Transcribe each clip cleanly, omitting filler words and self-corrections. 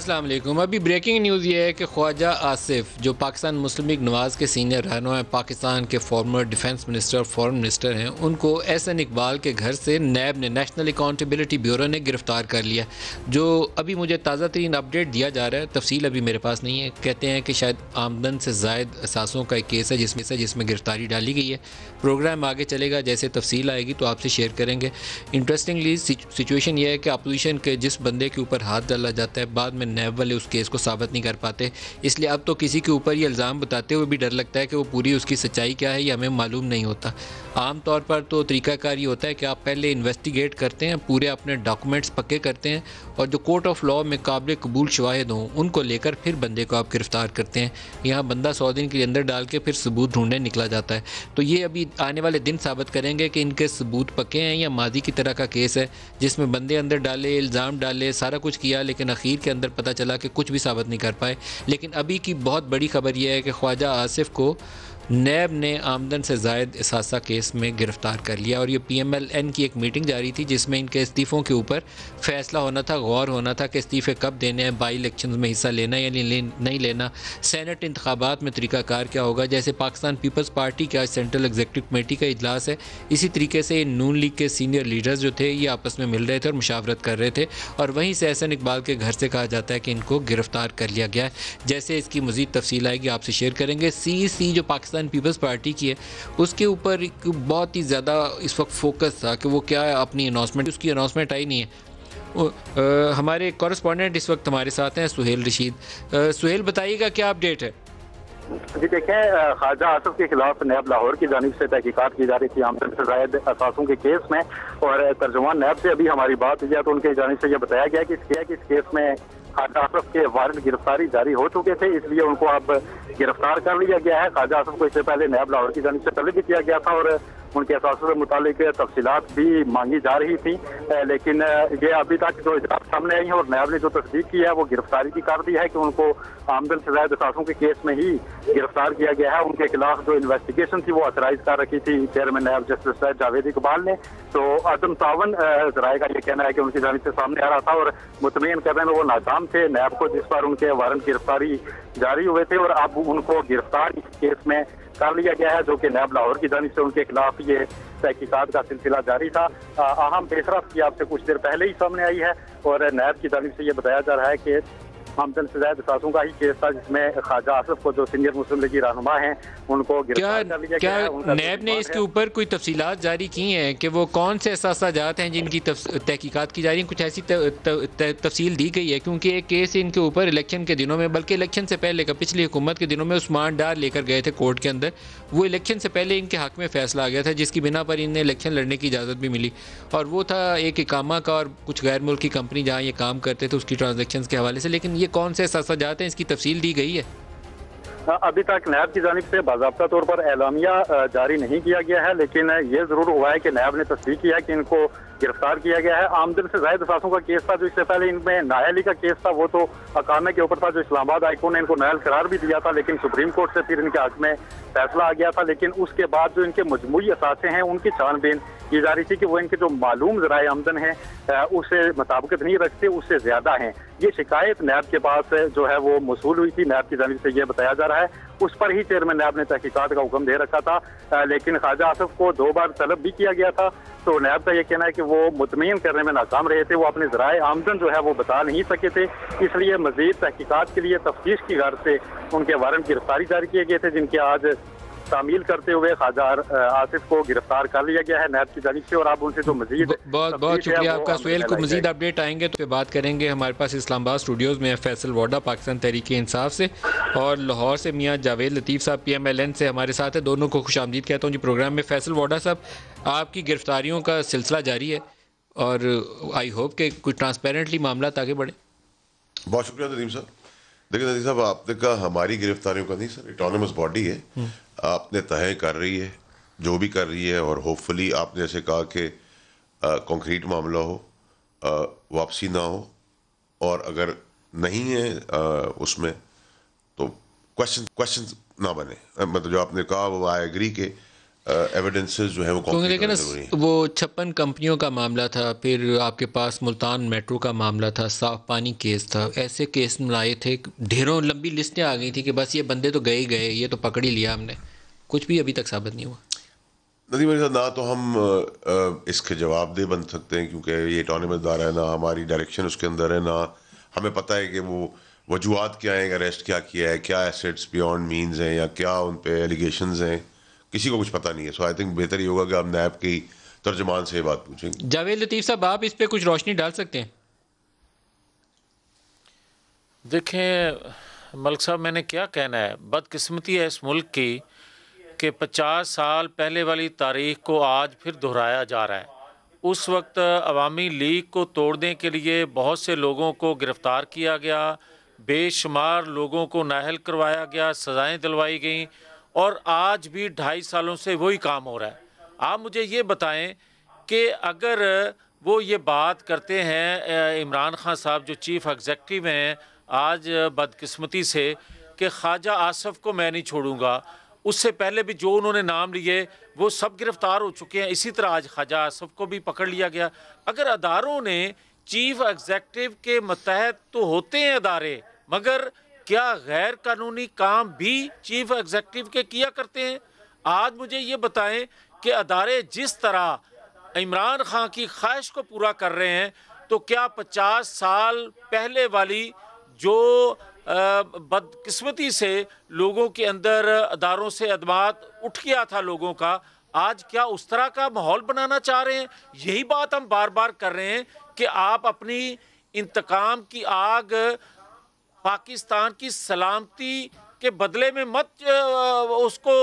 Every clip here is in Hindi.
अस्सलाम वालेकुम। अभी ब्रेकिंग न्यूज़ ये है कि ख्वाजा आसिफ जो पाकिस्तान मुस्लिम लीग नवाज़ के सीनियर रहनुमा हैं, पाकिस्तान के फॉर्मर डिफेंस मिनिस्टर और फॉरेन मिनिस्टर हैं, उनको एहसन इकबाल के घर से नैब ने नेशनल अकाउंटेबिलिटी ब्यूरो ने गिरफ़्तार कर लिया। जो अभी मुझे ताज़ा तरीन अपडेट दिया जा रहा है, तफसील अभी मेरे पास नहीं है। कहते हैं कि शायद आमदन से ज़ायद असासों का एक केस है जिसमें गिरफ़्तारी डाली गई है। प्रोग्राम आगे चलेगा, जैसे तफसील आएगी तो आपसे शेयर करेंगे। इंटरेस्टिंगली सिचुएशन ये है कि अपोजिशन के जिस बंदे के ऊपर हाथ डाला जाता है, बाद में नैब वाले उस केस को साबित नहीं कर पाते। इसलिए अब तो किसी के ऊपर ये इल्ज़ाम बताते हुए भी डर लगता है कि वो पूरी उसकी सच्चाई क्या है ये हमें मालूम नहीं होता। आम तौर पर तो तरीक़ाकार ये होता है कि आप पहले इन्वेस्टिगेट करते हैं, पूरे अपने डॉक्यूमेंट्स पक्के करते हैं और जो कोर्ट ऑफ लॉ में काबिल कबूल शवाहिद हों उनको लेकर फिर बंदे को आप गिरफ़्तार करते हैं। यहाँ बंदा 100 दिन के अंदर डाल के फिर सबूत ढूंढने निकला जाता है। तो ये अभी आने वाले दिन साबित करेंगे कि इनके सबूत पक्के हैं या मादी की तरह का केस है जिसमें बंदे अंदर डाले, इल्ज़ाम डाले, सारा कुछ किया, लेकिन आखिर के अंदर पता चला कि कुछ भी साबित नहीं कर पाए। लेकिन अभी की बहुत बड़ी खबर यह है कि ख्वाजा आसिफ को नैब ने आमदन से ज़ायद असासा केस में गिरफ़्तार कर लिया और ये PMLN की एक मीटिंग जारी थी जिसमें इनके इस्तीफ़ों के ऊपर फ़ैसला होना था, गौर होना था कि इस्तीफ़े कब देने हैं, बाई इलेक्शंस में हिस्सा लेना या नहीं लेना, सेनेट इंतखाबात में तरीक़ाकार क्या होगा। जैसे पाकिस्तान पीपल्स पार्टी के आज सेंट्रल एग्जीक्यूटिव कमेटी का इजलास है, इसी तरीके से नून लीग के सीनियर लीडर्स जो थे ये आपस में मिल रहे थे और मुशावरत कर रहे थे और वहीं से एहसन इकबाल के घर से कहा जाता है कि इनको गिरफ़्तार कर लिया गया है। जैसे इसकी मज़ीद तफसील आएगी आपसे शेयर करेंगे। CEC जो पाकिस्तान पीपल्स पार्टी की है उसके ऊपर एक बहुत ही ज़्यादा इस वक्त फोकस था कि वो क्या है अपनी अनाउंसमेंट, उसकी अनाउंसमेंट आई नहीं है। हमारे कॉरेस्पॉन्डेंट इस वक्त हमारे साथ हैं सुहेल रशीद। सुहेल बताइएगा क्या अपडेट है? जी देखें, ख्वाजा आसिफ के खिलाफ नैब लाहौर की जानिब से तहकीकात की जा रही थी आमदन से ज़ायद असासों के केस में और तर्जुमान नैब से अभी हमारी बात हुई है तो उनकी जानिब से यह बताया गया कि इस केस में ख्वाजा आसिफ के वारंट गिरफ्तारी जारी हो चुके थे, इसलिए उनको अब गिरफ्तार कर लिया गया है। ख्वाजा आसिफ को इससे पहले नैब लाहौर की जानिब से तलब भी किया गया था और उनके असासों से मुतालिक तफसीलात भी मांगी जा रही थी, लेकिन ये अभी तक जो इजलास सामने आई है और नैब ने जो तस्दीक की है वो गिरफ्तारी की कर दी है कि उनको आमदन से ज़ायद असासों के केस में ही गिरफ्तार किया गया है। उनके खिलाफ जो इन्वेस्टिगेशन थी वो ऑथराइज कर रखी थी chairman NAB justice Javed Iqbal ने, तो अदम तावन जराए का ये कहना है कि उनकी जानिब से सामने आ रहा था और मुतमईन करने में वो नाकाम थे नैब को, जिस पर उनके वारंट गिरफ्तारी जारी हुए थे और अब उनको गिरफ्तार इस केस में कर लिया गया है जो कि नैब लाहौर की जानिब से उनके खिलाफ ये तहकीकात का सिलसिला जारी था। अहम पेशरफ्त की आपसे कुछ देर पहले ही सामने आई है और नैब की जानिब से ये बताया जा रहा है कि आमदन से ज़ायद असासों का ही केस था जिसमें ख्वाजा आसिफ को जो सीनियर मुस्लिम लीगी रहनुमा हैं उनको गिरफ्तार कर लिया गया है। क्या नैब ने इसके ऊपर कोई तफसीलात जारी की हैं कि वो कौन से असासाजात हैं जिनकी तहकीकात की जा रही है? कुछ ऐसी तफसील दी गई है? क्योंकि एक केस इनके ऊपर इलेक्शन के दिनों में, बल्कि इलेक्शन से पहले का, पिछली हुकूमत के दिनों में उस्मान डार लेकर गए थे कोर्ट के अंदर, वो इलेक्शन से पहले इनके हक में फैसला आ गया था जिसकी बिना पर इन्हें इलेक्शन लड़ने की इजाज़त भी मिली और वो था एक इकामा का और कुछ गैर मुल्की कंपनी जहाँ ये काम करते थे उसकी ट्रांजेक्शन के हवाले से। लेकिन ये कौन से असासाजात हैं, इसकी तफसील दी गई है? अभी तक नैब की जानिब से बाज़ाब्ता तौर पर एलामिया जारी नहीं किया गया है, लेकिन ये ज़रूर हुआ है कि नैब ने तस्दीक किया है कि इनको गिरफ्तार किया गया है। आमदन से ज़ायद असासों का केस था जो इससे पहले इनमें नायली का केस था, वो तो अकामे के ऊपर था जो इस्लामाबाद हाईकोर्ट ने इनको नायल करार भी दिया था, लेकिन सुप्रीम कोर्ट से फिर इनके हक में फैसला आ गया था। लेकिन उसके बाद जो इनके मजमूई असासे हैं उनकी छानबीन की जा रही थी कि वो इनके जो मालूम ज़राए आमदन है उससे मुताबिकत नहीं रखते, उससे ज़्यादा हैं। ये शिकायत नैब के पास जो है वो मौसूल हुई थी, नैब की जानिब से ये बताया जा रहा है। उस पर ही चेयरमैन नैब ने तहकीकात का हुक्म दे रखा था, लेकिन ख्वाजा आसिफ को 2 बार तलब भी किया गया था। तो नैब का ये कहना है कि वो मुतमईन करने में नाकाम रहे थे, वो अपने ज़राए आमदन जो है वो बता नहीं सके थे, इसलिए मज़ीद तहकीकात के लिए तफ्तीश की गर्ज से उनके वारंट गिरफ्तारी जारी किए गए थे जिनके आज शामिल करते हुए ख्वाजा आसिफ को गिरफ्तार कर लिया गया है नैब की जानिब से और अब उनसे जो मजीद बहुत शुक्रिया आपका सुहेल। को मजीद अपडेट आएंगे तो बात करेंगे। हमारे पास इस्लामाबाद स्टूडियोज़ में फैसल वाडा पाकिस्तान तहरीक इंसाफ से और लाहौर से मियाँ जावेद लतीफ़ साहब PMLN से हमारे साथ है। दोनों को खुशामदीद कहता हूँ जी प्रोग्राम में। फैसल वाडा साहब, आपकी गिरफ्तारियों का सिलसिला जारी है और आई होप कि कुछ ट्रांसपेरेंटली मामला आगे बढ़े। बहुत शुक्रिया नदीम साहब। देखिए नदीम साहब, आपने कहा हमारी गिरफ्तारियों का नहीं सर, ऑटोनमस बॉडी है, आपने तय कर रही है जो भी कर रही है और होपफुली आपने जैसे कहा कि कॉन्क्रीट मामला हो, वापसी ना हो और अगर नहीं है उसमें तो क्वेश्चन ना बने। मतलब जो आपने कहा वो आई एग्री के एविडेंसेस जो है वो क्योंकि कॉम्प्लीट देखिए ना, जरूरी है। वो 56 कंपनियों का मामला था, फिर आपके पास मुल्तान मेट्रो का मामला था, साफ पानी केस था, ऐसे केस लाए थे, ढेरों लंबी लिस्टें आ गई थी कि बस ये बंदे तो गए ही गए, ये तो पकड़ ही लिया हमने, कुछ भी अभी तक साबित नहीं हुआ। नदीम मेरे साथ ना तो हम इसके जवाबदेह बन सकते हैं क्योंकि ये ऑटोनमस इदारा है, ना हमारी डायरेक्शन उसके अंदर है, ना हमें पता है कि वो वजूहत क्या है, अरेस्ट क्या किया है, क्या एसेट्स बियॉन्ड मीन्स हैं या क्या उन पे एलिगेशंस हैं, किसी को कुछ पता नहीं है। सो आई थिंक बेहतर ही होगा कि आप नैब की तर्जुमान से ये बात पूछेंगे। जावेद लतीफ़ साहब, आप इस पे कुछ रोशनी डाल सकते हैं? देखें मलिक साहब, मैंने क्या कहना है, बदकिस्मती है इस मुल्क की कि 50 साल पहले वाली तारीख को आज फिर दोहराया जा रहा है। उस वक्त अवामी लीग को तोड़ने के लिए बहुत से लोगों को गिरफ़्तार किया गया, बेशुमार लोगों को नाअहल करवाया गया, सज़ाएँ दिलवाई गईं, और आज भी 2.5 सालों से वही काम हो रहा है। आप मुझे ये बताएं कि अगर वो ये बात करते हैं, इमरान खान साहब जो चीफ़ एग्जेक्टिव हैं आज, बदकिस्मती से, कि ख्वाजा आसफ़ को मैं नहीं छोड़ूंगा, उससे पहले भी जो उन्होंने नाम लिए वो सब गिरफ़्तार हो चुके हैं, इसी तरह आज ख्वाजा आसफ़ को भी पकड़ लिया गया। अगर अदारों ने चीफ़ एग्जेक्टिव के मतहत तो होते हैं अदारे, मगर क्या गैर कानूनी काम भी चीफ़ एग्जेक्टिव के किया करते हैं? आज मुझे ये बताएं कि अदारे जिस तरह इमरान खान की ख्वाहिश को पूरा कर रहे हैं, तो क्या 50 साल पहले वाली जो बदकिस्मती से लोगों के अंदर अदारों से अदमात उठ गया था लोगों का, आज क्या उस तरह का माहौल बनाना चाह रहे हैं? यही बात हम बार बार कर रहे हैं कि आप अपनी इंतकाम की आग पाकिस्तान की सलामती के बदले में मत उसको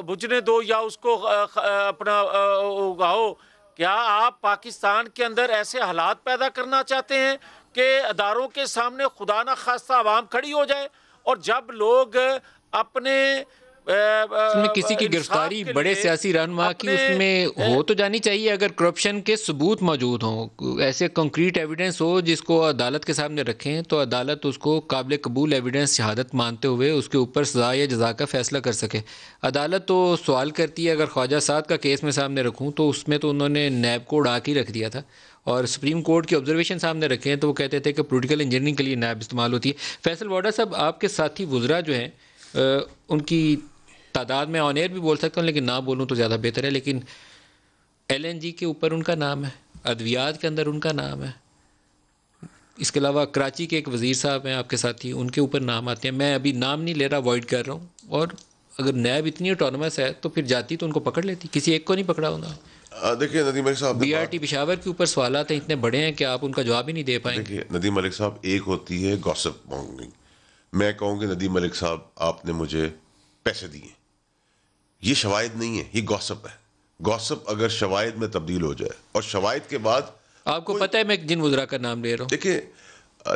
बुझने दो या उसको अपना उगाओ। क्या आप पाकिस्तान के अंदर ऐसे हालात पैदा करना चाहते हैं कि अदारों के सामने खुदा न खास्ता आवाम खड़ी हो जाए, और जब लोग अपने उसमें किसी की गिरफ्तारी बड़े सियासी रहनुमा की उसमें हो तो जानी चाहिए, अगर करप्शन के सबूत मौजूद हों, ऐसे कंक्रीट एविडेंस हो जिसको अदालत के सामने रखें, तो अदालत उसको काबिल कबूल एविडेंस शहादत मानते हुए उसके ऊपर सज़ा या जज़ा का फ़ैसला कर सके। अदालत तो सवाल करती है, अगर ख्वाजा साद का केस में सामने रखूँ तो उसमें तो उन्होंने नैब को उड़ा के रख दिया था, और सुप्रीम कोर्ट की ऑब्जर्वेशन सामने रखे हैं तो वो कहते थे कि पॉलिटिकल इंजीनियरिंग के लिए नैब इस्तेमाल होती है। फैसल वाडा साहब, आपके साथी वुज़रा जो हैं उनकी तादाद में ऑन एयर भी बोल सकता हूँ, लेकिन ना बोलूँ तो ज़्यादा बेहतर है, लेकिन LNG के ऊपर उनका नाम है, अद्वियात के अंदर उनका नाम है, इसके अलावा कराची के एक वज़ीर साहब हैं आपके साथी, उनके ऊपर नाम आते हैं। मैं अभी नाम नहीं ले रहा, अवॉइड कर रहा हूँ, और अगर नैब इतनी ऑटोनमस है तो फिर जाती तो उनको पकड़ लेती, किसी एक को नहीं पकड़ा होगा। देखिए नदीम मलिक साहब, BRT पेशावर के ऊपर सवालात हैं इतने बड़े हैं कि आप उनका जवाब ही नहीं दे पाएंगे। देखिए नदीम मलिक साहब, एक होती है गॉसिप मॉन्गरिंग। मैं कहूँगी नदीम मलिक साहब आपने मुझे पैसे दिए, ये शवाहिद नहीं है, ये गॉसिप है। गॉसिप अगर शवाहिद में तब्दील हो जाए और शवाहिद के बाद आपको पता है मैं जिन वज़रा का नाम ले रहा हूँ, देखिए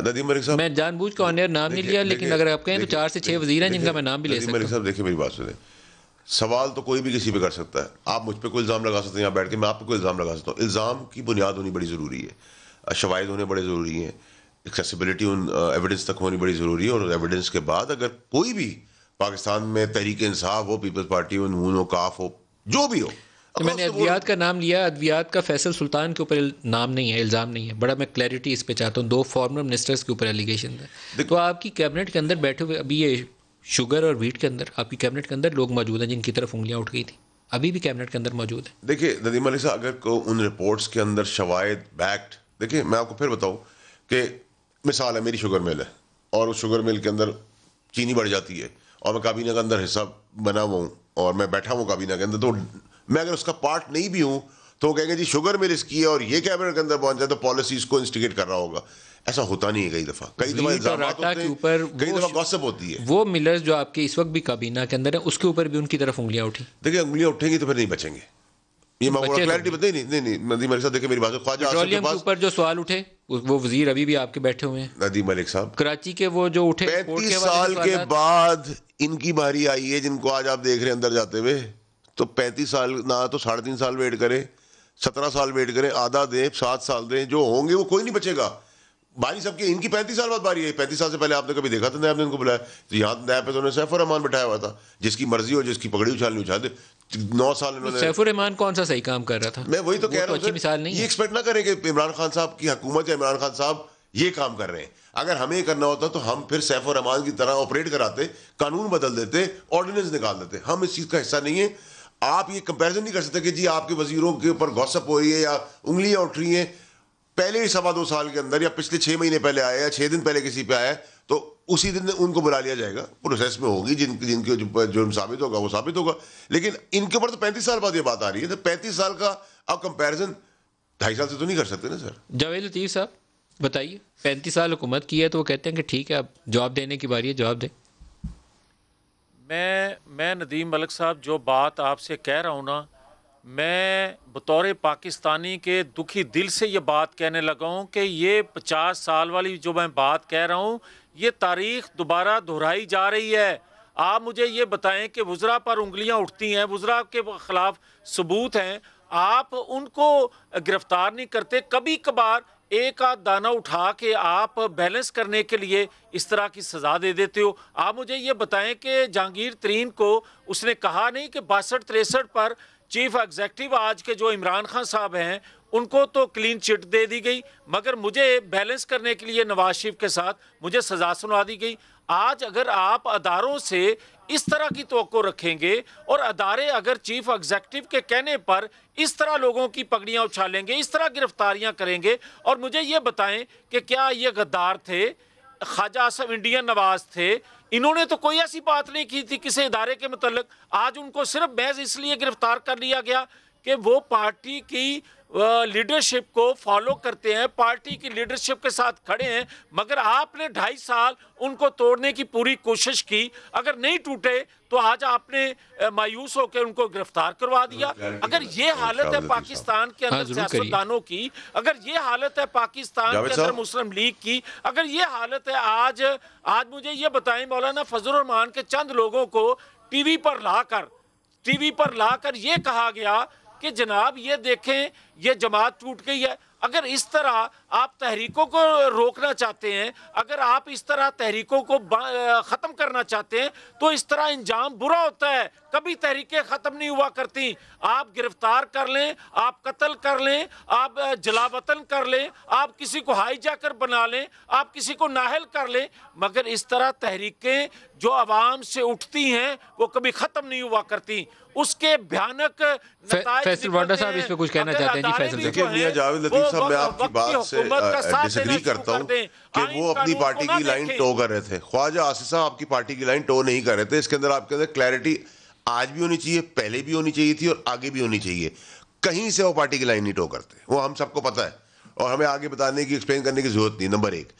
नदीम मलिक साहब, मैं जानबूझ के ऑन एयर नाम नहीं लिया, लेकिन अगर आप कहें तो 4 से 6 वज़ीर हैं जिनका मैं नाम भी ले सकता हूँ। मलिक साहब देखिए मेरी बात सुने, सवाल तो कोई भी किसी पे कर सकता है, आप मुझ पे कोई इल्ज़ाम लगा सकते हैं, यहाँ बैठ के मैं आप पे कोई इल्ज़ाम लगा सकता हूँ। इल्ज़ाम की बुनियाद होनी बड़ी ज़रूरी है, शवाहिद होने बड़े ज़रूरी हैं, एक्सेसिबिलिटी उन एविडेंस तक होनी बड़ी ज़रूरी है, और एविडेंस के बाद अगर कोई भी पाकिस्तान में तहरीक इंसाफ हो, पीपल्स पार्टी हो, नून हो, काफ हो, जो भी हो, तो मैंने अद्वियात का नाम लिया, अद्वियात का फैसल सुल्तान के ऊपर नाम नहीं है, इल्ज़ाम नहीं है, बड़ा मैं क्लैरिटी इस पे चाहता हूँ, 2 फॉर्मर मिनिस्टर्स के ऊपर एलिगेशन है। तो आपकी कैबिनेट के अंदर बैठे हुए, अभी ये शुगर और व्हीट के अंदर आपकी कैबिनेट के अंदर लोग मौजूद हैं जिनकी तरफ उंगलियां उठ गई थी, अभी भी कैबिनेट के अंदर मौजूद है। देखिए नदीम मलिक साहब, अगर को उन रिपोर्ट्स के अंदर शवाहिद बैक्ड, देखिए मैं आपको फिर बताऊँ कि मिसाल है, मेरी शुगर मिल है और उस शुगर मिल के अंदर चीनी बढ़ जाती है और मैं काबीना के अंदर हिस्सा बना हुआ हूँ और मैं बैठा हूँ काबीना के अंदर, तो मैं अगर उसका पार्ट नहीं भी हूँ तो वो कहेंगे जी शुगर मिल इसकी है और ये कैबिनेट के अंदर पहुंच जाए तो पॉलिसीज को इंस्टिगेट कर रहा होगा। ऐसा होता नहीं है, कई दफ़ा इल्ज़ामात होते हैं, कई दफ़ा गॉसिप होती है। वो मिलर्स जो आपके इस वक्त भी काबीना के अंदर है, उसके ऊपर भी उनकी तरफ उंगलियां उठी। देखिए उंगलियां उठेंगी तो फिर नहीं बचेंगे, ये मैं क्लैरिटी बताई नहीं नदीम मलिक साहब, देखिए मेरी बात, ख्वाजा आसिफ के ऊपर जो सवाल उठे वो वजीर अभी भी आपके बैठे हुए हैं नदीम मलिक साहब, कराची के, वो जो उठे 35 साल के बाद इनकी बारी आई है, जिनको आज आप देख रहे हैं अंदर जाते हुए, तो 35 साल ना तो 3.5 साल वेट करें, 17 साल वेट करें, आधा दें, 7 साल दें, जो होंगे वो कोई नहीं बचेगा। बारी सबके, इनकी 35 साल बाद बारी है। 35 साल से पहले आपने कभी देखा था नैब ने इनको बुलाया? तो यहाँ नैब पे तो उन्होंने सैफ रहमान बैठाया हुआ था, जिसकी मर्जी हो, जिसकी पगड़ी उछालनी उछाल दे। 9 साल इन्होंने। सैफ रहमान कौन सा सही काम कर रहा था? मैं वही तो कह रहा हूँ, अच्छी मिसाल नहीं ये है। एक्सपेक्ट ना करें कि इमरान खान साहब की हुकूमत या इमरान खान साहब ये काम कर रहे हैं। अगर हमें करना होता तो हम फिर सैफ रहमान की तरह ऑपरेट कराते, कानून बदल देते, ऑर्डिनेंस निकाल देते। हम इस चीज का हिस्सा नहीं है। आप ये कंपैरिजन नहीं कर सकते कि जी आपके वजीरों के ऊपर गॉसिप हो रही है या उंगलियां उठ रही हैं। पहले ही 2.25 साल के अंदर या पिछले 6 महीने पहले आया या 6 दिन पहले किसी पे आया तो उसी दिन उनको बुला लिया जाएगा। प्रोसेस में होगी, जिनके जुर्म साबित होगा वो साबित होगा। लेकिन इनके ऊपर तो 35 साल बाद ये बात आ रही है। तो 35 साल का आप कंपैरिजन 2.5 साल से तो नहीं कर सकते ना सर। जावेद लतीफ़ साहब बताइए, 35 साल हुकूमत की है तो वो कहते हैं कि ठीक है अब जवाब देने की बारी है, जवाब दें। मैं नदीम मलिक साहब जो बात आपसे कह रहा हूँ ना, मैं बतौर पाकिस्तानी के दुखी दिल से ये बात कहने लगा हूँ कि ये 50 साल वाली जो मैं बात कह रहा हूँ ये तारीख़ दोबारा दोहराई जा रही है। आप मुझे ये बताएं कि वज़रा पर उंगलियाँ उठती हैं, वज़रा के ख़िलाफ़ सबूत हैं, आप उनको गिरफ़्तार नहीं करते। कभी कभार एक आध दाना उठा के आप बैलेंस करने के लिए इस तरह की सज़ा दे देते हो। आप मुझे ये बताएं कि जहांगीर तरीन को उसने कहा नहीं कि 62-63 पर चीफ एग्जेक्टिव आज के जो इमरान खान साहब हैं उनको तो क्लीन चिट दे दी गई, मगर मुझे बैलेंस करने के लिए नवाज शरीफ के साथ मुझे सज़ा सुना दी गई। आज अगर आप अदारों से इस तरह की तवक्को रखेंगे और अदारे अगर चीफ एग्जेक्टिव के कहने पर इस तरह लोगों की पगड़ियां उछालेंगे, इस तरह गिरफ्तारियां करेंगे, और मुझे ये बताएं कि क्या ये गद्दार थे, ख्वाजा आसिफ इंडियन नवाज थे, इन्होंने तो कोई ऐसी बात नहीं की थी किसी इदारे के मुतल्लिक। आज उनको सिर्फ महज इसलिए गिरफ्तार कर लिया गया कि वो पार्टी की लीडरशिप को फॉलो करते हैं, पार्टी की लीडरशिप के साथ खड़े हैं। मगर आपने 2.5 साल उनको तोड़ने की पूरी कोशिश की, अगर नहीं टूटे तो आज आपने मायूस होकर उनको गिरफ्तार करवा दिया। अगर ये हालत है पाकिस्तान के अंदर सियासतदानों की, अगर ये हालत है पाकिस्तान के अंदर मुस्लिम लीग की, अगर ये हालत है आज मुझे ये बताएं मौलाना फजल रहमान के चंद लोगों को टीवी पर लाकर ये कहा गया कि जनाब ये देखें ये जमात टूट गई है। अगर इस तरह आप तहरीकों को रोकना चाहते हैं, अगर आप इस तरह तहरीकों को ख़त्म करना चाहते हैं तो इस तरह इंजाम बुरा होता है। कभी तहरीकें ख़त्म नहीं हुआ करती। आप गिरफ्तार कर लें, आप कत्ल कर लें, आप जलावतन कर लें, आप किसी को हाईजैकर बना लें, आप किसी को नाहल कर लें, मगर इस तरह तहरीकें जो आवाम से उठती हैं वो कभी ख़त्म नहीं हुआ करती। उसके भयानक फैसल वांडा साहब इस पे कुछ कहना चाहते हैं जी? फैसल मियां जावेद लतीफ साहब, मैं आपकी बात से डिसएग्री करता हूं कि वो अपनी पार्टी की लाइन टो कर रहे थे। ख्वाजा आसिफ साहब आपकी पार्टी की लाइन टो नहीं कर रहे थे। इसके अंदर आपके अंदर क्लैरिटी आज भी होनी चाहिए, पहले भी होनी चाहिए थी और आगे भी होनी चाहिए। कहीं से वो पार्टी की लाइन नहीं टो करते, वो हम सबको पता है और हमें आगे बताने की, एक्सप्लेन करने की जरूरत नहीं। नंबर 1।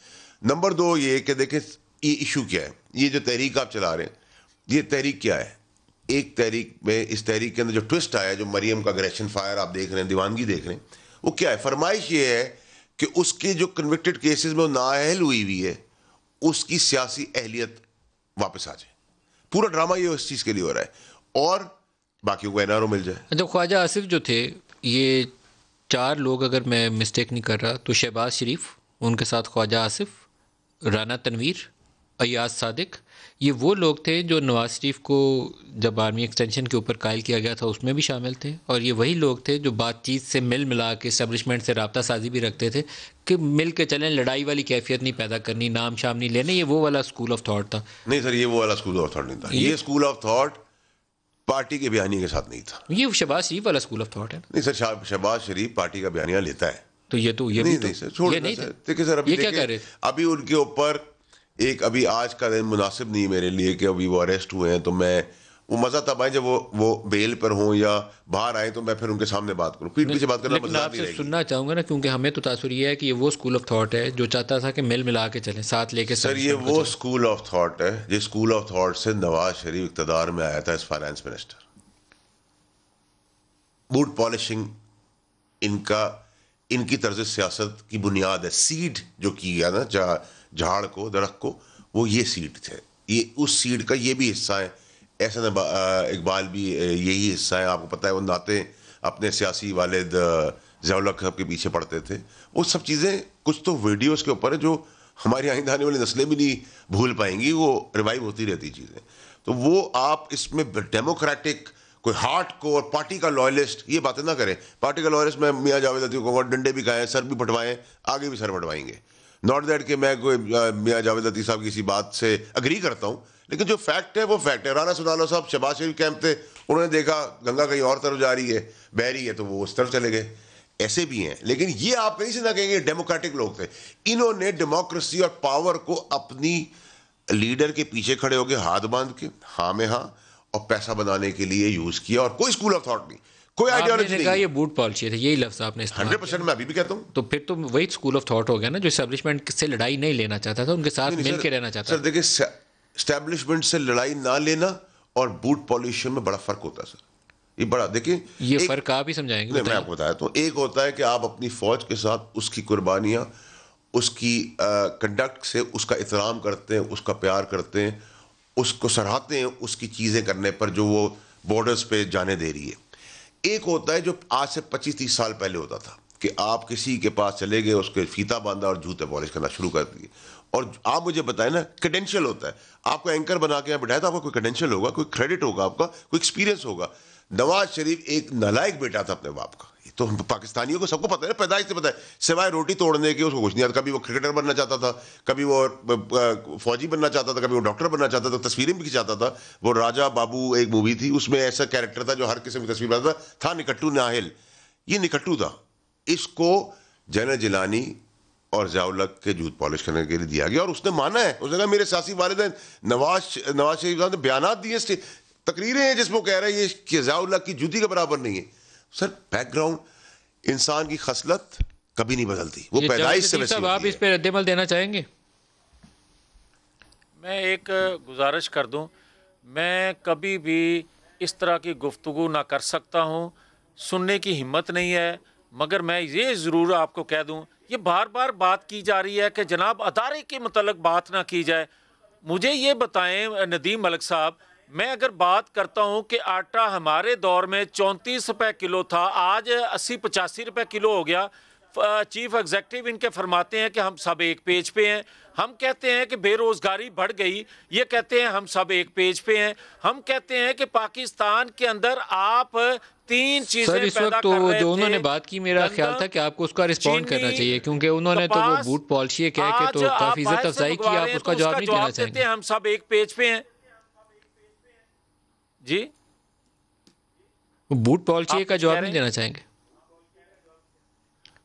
नंबर 2 ये कि देखें ये इशू क्या है, ये जो तहरीक आप चला रहे हैं ये तहरीक क्या है। एक तहरीक में, इस तहरीक के अंदर जो ट्विस्ट आया, जो मरियम का अग्रेशन फायर आप देख रहे हैं, दीवानगी देख रहे हैं, वो क्या है? फरमाइश ये है कि उसके जो कन्विक्टेड केसेस में वो नाअहल हुई है उसकी सियासी अहलियत वापस आ जाए। पूरा ड्रामा ये उस चीज़ के लिए हो रहा है और बाकियों को एनआरओ मिल जाए। जब ख्वाजा आसिफ जो थे, ये 4 लोग अगर मैं मिस्टेक नहीं कर रहा तो शहबाज शरीफ, उनके साथ ख्वाजा आसिफ, राना तनवीर, अयाज सादिक, ये वो लोग थे जो नवाज शरीफ को जब आर्मी एक्सटेंशन के ऊपर कायल किया गया था उसमें भी शामिल थे, और ये वही लोग थे जो बातचीत से मिल मिला के इस्टेब्लिशमेंट से राब्ता साजी भी रखते थे कि मिल के चलें, लड़ाई वाली कैफियत नहीं पैदा करनी, नाम शाम नहीं लेने। ये वो वाला स्कूल ऑफ थॉट था। नहीं सर, ये वो वाला स्कूल ऑफ थॉट नहीं था। ये स्कूल ऑफ थॉट पार्टी के बयानिया के साथ नहीं था। ये शहबाज शरीफ वाला स्कूल ऑफ थॉट है। नहीं सर, शहबाज शरीफ पार्टी का बयानिया लेता है तो ये नहीं सर, छोड़ दें सर। देखिए सर, अभी क्या कह रहे थे? अभी उनके ऊपर एक, अभी आज का दिन मुनासिब नहीं मेरे लिए कि अभी वो अरेस्ट हुए हैं, तो मैं वो मज़ा तब आए जब वो बेल पर हों या बाहर आए तो मैं फिर उनके सामने बात करूं। पीठ पीछे बात करना मजा नहीं रहेगी। सुनना चाहूँगा ना, क्योंकि हमें तो तासुर ये है कि ये वो स्कूल ऑफ थॉट है जो चाहता था कि मिल मिला के चलें, साथ लेके। सर ये वो स्कूल ऑफ थॉट है जिस स्कूल ऑफ थॉट से नवाज शरीफ इक़्तिदार में आया था as finance minister. Boot polishing इनकी तर्ज सियासत की बुनियाद है। सीड जो की गया ना झाड़ को, दरख्त को, वो ये सीड थे। ये उस सीड का ये भी हिस्सा है। एहसान इकबाल भी यही हिस्सा है। आपको पता है वो नाते अपने सियासी वालिद ज़िया-उल-हक साहब के पीछे पड़ते थे, वो सब चीज़ें कुछ तो वीडियोज़ के ऊपर है जो हमारी आइंदा आने वाली नस्लें भी नहीं भूल पाएंगी, वो रिवाइव होती रहती चीज़ें। तो वो आप इसमें डेमोक्रेटिक कोई हार्ड कोर पार्टी का लॉयलिस्ट ये बातें ना करें। पार्टी का लॉयलिस्ट मैं मियां जावेद लतीफ़ को कहूँगा डंडे भी खाएं, सर भी फटवाएं, आगे भी सर फटवाएंगे। नॉट दैट कि मैं कोई मियां जावेद लतीफ़ साहब की किसी बात से अग्री करता हूँ, लेकिन जो फैक्ट है वो फैक्ट है। राना सुनालो साहब शहबाज शरीफ कैंप थे, उन्होंने देखा गंगा कहीं और तरफ जा रही है, बह रही है, तो वो उस तरफ चले गए। ऐसे भी हैं, लेकिन ये आप कहीं से ना कहेंगे डेमोक्रेटिक लोग थे। इन्होंने डेमोक्रेसी और पावर को अपनी लीडर के पीछे खड़े होकर हाथ बांध के हाँ में हाँ और पैसा बनाने के लिए यूज किया, और कोई स्कूल ऑफ थॉट नहीं, कोई आइडियोलॉजी नहीं। ये बूट पॉलिसी है, यही लफ्ज आपने 100% मैं अभी भी कहता हूँ। तो फिर तो वही स्कूल ऑफ थॉट हो गया ना, जो एस्टेब्लिशमेंट से लड़ाई नहीं लेना चाहता था, उनके साथ मिल के रहना चाहता था। सर देखिए, एस्टेब्लिशमेंट से लड़ाई ना लेना और बूट पॉलिसी में बड़ा फर्क होता है सर। ये बड़ा देखिए, ये फर्क आप ही समझाएंगे। मैं आपको बताया तो एक होता है कि आप अपनी फौज के साथ उसकी कुर्बानियां, उसकी कंडक्ट से उसका एहतराम करते हैं, उसका प्यार करते हैं, उसको सराहते हैं उसकी चीज़ें करने पर जो वो बॉर्डर्स पे जाने दे रही है। एक होता है जो आज से 25-30 साल पहले होता था कि आप किसी के पास चले गए, उसके फीता बांधा और जूते पॉलिश करना शुरू कर दिए। और आप मुझे बताएं ना, क्रेडेंशियल होता है, आपको एंकर बना के यहाँ बिठाया तो आपका कोई क्रेडेंशियल होगा, कोई क्रेडिट होगा, आपका कोई एक्सपीरियंस होगा। नवाज शरीफ एक नालायक बेटा था अपने बाप का, ये तो पाकिस्तानियों को सबको पता है ना, पैदाइश से पता है। सिवाय रोटी तोड़ने के उसको कुछ नहीं आता। कभी वो क्रिकेटर बनना चाहता था, कभी वो फौजी बनना चाहता था, कभी वो डॉक्टर बनना चाहता था, तस्वीरें भी खिंचाता था। वो राजा बाबू एक मूवी थी, उसमें ऐसा कैरेक्टर था जो हर किस्म की तस्वीर बनाता था निकट्टू नाहिल, ये निकट्टू था। इसको जनरल जिलानी और ज़िया-उल-हक के जूत पॉलिश करने के लिए दिया गया, और उसने माना है। उसने कहा मेरे सियासी वालिदैन नवाज शरीफ साहब ने बयानात दिए, तकरीरें हैं जिसमें कह रहे हैं ये ज़िया-उल-हक की जूती के बराबर नहीं है। सर बैकग्राउंड, इंसान की खसलत कभी नहीं बदलती, वो पैदाइश से वैसी होती है। आप इस पे रद्द-ए-अमल देना चाहेंगे? मैं एक गुजारिश कर दूं, मैं कभी भी इस तरह की गुफ्तगू ना कर सकता हूं, सुनने की हिम्मत नहीं है। मगर मैं ये ज़रूर आपको कह दूं, ये बार बार बात की जा रही है कि जनाब अदारे के मुतल्लिक बात ना की जाए। मुझे ये बताएं नदीम मलिक साहब, मैं अगर बात करता हूं कि आटा हमारे दौर में 34 रुपये किलो था, आज 80-85 रुपये किलो हो गया। चीफ एग्जेक्टिव इनके फरमाते हैं कि हम सब एक पेज पे हैं। हम कहते हैं कि बेरोज़गारी बढ़ गई, ये कहते हैं हम सब एक पेज पे हैं। हम कहते हैं कि पाकिस्तान के अंदर आप 3 चीजें पैदा कर रहे थे। जो उन्होंने बात की, मेरा ख्याल था कि आपको उसका रिस्पॉन्ड करना चाहिए, क्योंकि उन्होंने तो वो बूट पॉलिसी कह के तो काफी इज्जत अफजाई की, आप उसका जवाब नहीं देना चाहेंगे? हम सब एक पेज पे हैं जी, बूट पॉलिसी का जवाब नहीं देना चाहेंगे?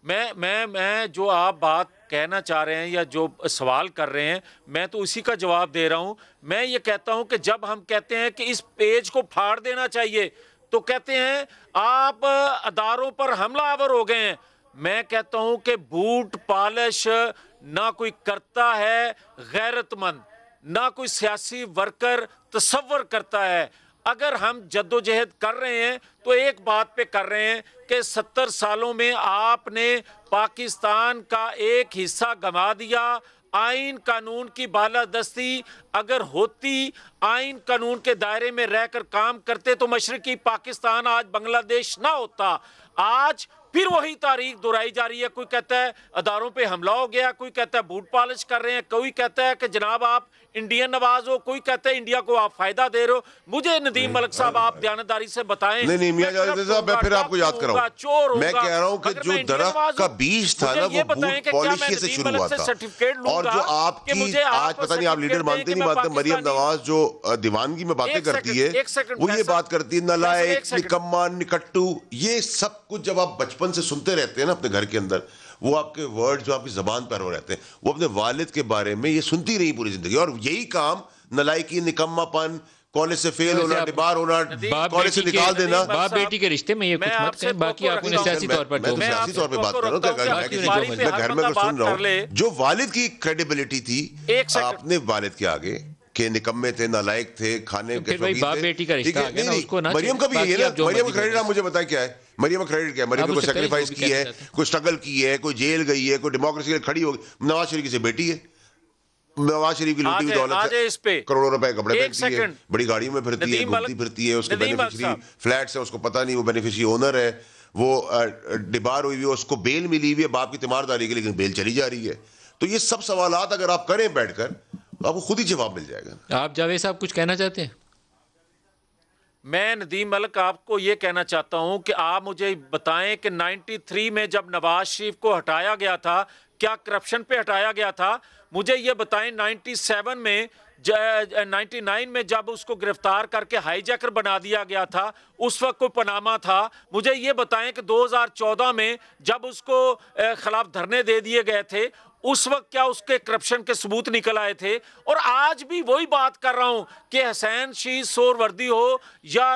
मैं जो आप बात कहना चाह रहे हैं या जो सवाल कर रहे हैं, मैं तो उसी का जवाब दे रहा हूं। मैं ये कहता हूं कि जब हम कहते हैं कि इस पेज को फाड़ देना चाहिए, तो कहते हैं आप अदारों पर हमलावर हो गए हैं। मैं कहता हूं कि बूट पॉलिश ना कोई करता है गैरतमंद, ना कोई सियासी वर्कर तसव्वुर करता है। अगर हम जद्दोजहद कर रहे हैं तो एक बात पे कर रहे हैं कि 70 सालों में आपने पाकिस्तान का एक हिस्सा गंवा दिया। आइन कानून की बालादस्ती अगर होती, आइन कानून के दायरे में रहकर काम करते, तो मशरकी पाकिस्तान आज बांग्लादेश ना होता। आज फिर वही तारीख दोहराई जा रही है। कोई कहता है अदारों पे हमला हो गया, कोई कहता है बूट पॉलिश कर रहे हैं, कोई कहता है कि जनाब आप इंडियन नवाज हो, कोई कहता है इंडिया को आप फायदा दे रहे हो। मुझे नदीम मलिक साहब आप दयानतदारी से बताएं। नहीं मियां जावेद साहब, मैं फिर आपको याद कराऊं, मैं कह रहा हूं कि जो दरख्त का बीज था ना, वो बूट पॉलिसी से शुरू हुआ था। और जो आपकी आज पता नहीं आप लीडर मानते नहीं मानते, मरियम नवाज जो दीवानगी में बातें करती है, वो ये बात करती है नालायक, निकम्मा, निकट्टू, ये सब कुछ जब आप बचपन से सुनते रहते हैं ना अपने घर के अंदर, वो आपके वर्ड जो आपकी जबान पर हो रहते हैं, वो अपने वालिद के बारे में ये सुनती रही पूरी जिंदगी। और यही काम नलायकी, निकम्मापन, कॉलेज से फेल होना, डिबार होना, कॉलेज से निकाल देना, बाप बेटी के रिश्ते में ये कुछ मत करें। बाकी आप उन्हें सियासी तौर पर, मैं सियासी तौर पे बात कर रहा हूं, मैं घर में सुन रहा हूं। जो वालिद की क्रेडिबिलिटी थी अपने वालिद के आगे के निकम्मे थे, नालायक थे, खाने के शौकीन थे, बाप बेटी का रिश्ता आ गया ना, उसको ना। मरियम का भी ये है ना, मरियम का क्रेडिट आप मुझे बताएं क्या है? मरियम का क्रेडिट क्या है? मरियम ने कोई सैक्रिफाइस की है, कोई स्ट्रगल की है, कोई जेल गई है, कोई डेमोक्रेसी के लिए खड़ी होगी। नवाज शरीफ की से बेटी है, नवाज शरीफ की लूटी हुई दौलत से करोड़ों रुपए कपड़े पहनती है, बड़ी गाड़ियों में फिरती है, घूमती फिरती है, उसके बेनिफिशियरी फ्लैट्स है, उसको पता नहीं वो बेनिफिशियरी ओनर है, वो डिबार हुई हुई है, उसको बेल मिली हुई है बाप की तीमारदारी की, लेकिन बेल चली जा रही है। तो ये सब सवालात अगर आप करें बैठकर तो आपको खुद ही जवाब मिल जाएगा। आप जावेद साहब कुछ कहना चाहते हैं? मैं नदीम मलिक आपको ये कहना चाहता हूं कि आप मुझे बताएं कि 93 में जब नवाज शरीफ को हटाया गया था, क्या करप्शन पे हटाया गया था? मुझे ये बताएं 97 में 99 में जब उसको गिरफ्तार करके हाईजैकर बना दिया गया था, उस वक्त कोई पनामा था? मुझे ये बताएं कि 2014 में जब उसको खिलाफ धरने दे दिए गए थे, उस वक्त क्या उसके करप्शन के सबूत निकल आए थे? और आज भी वही बात कर रहा हूं कि हसैन शीज सोहरवर्दी हो या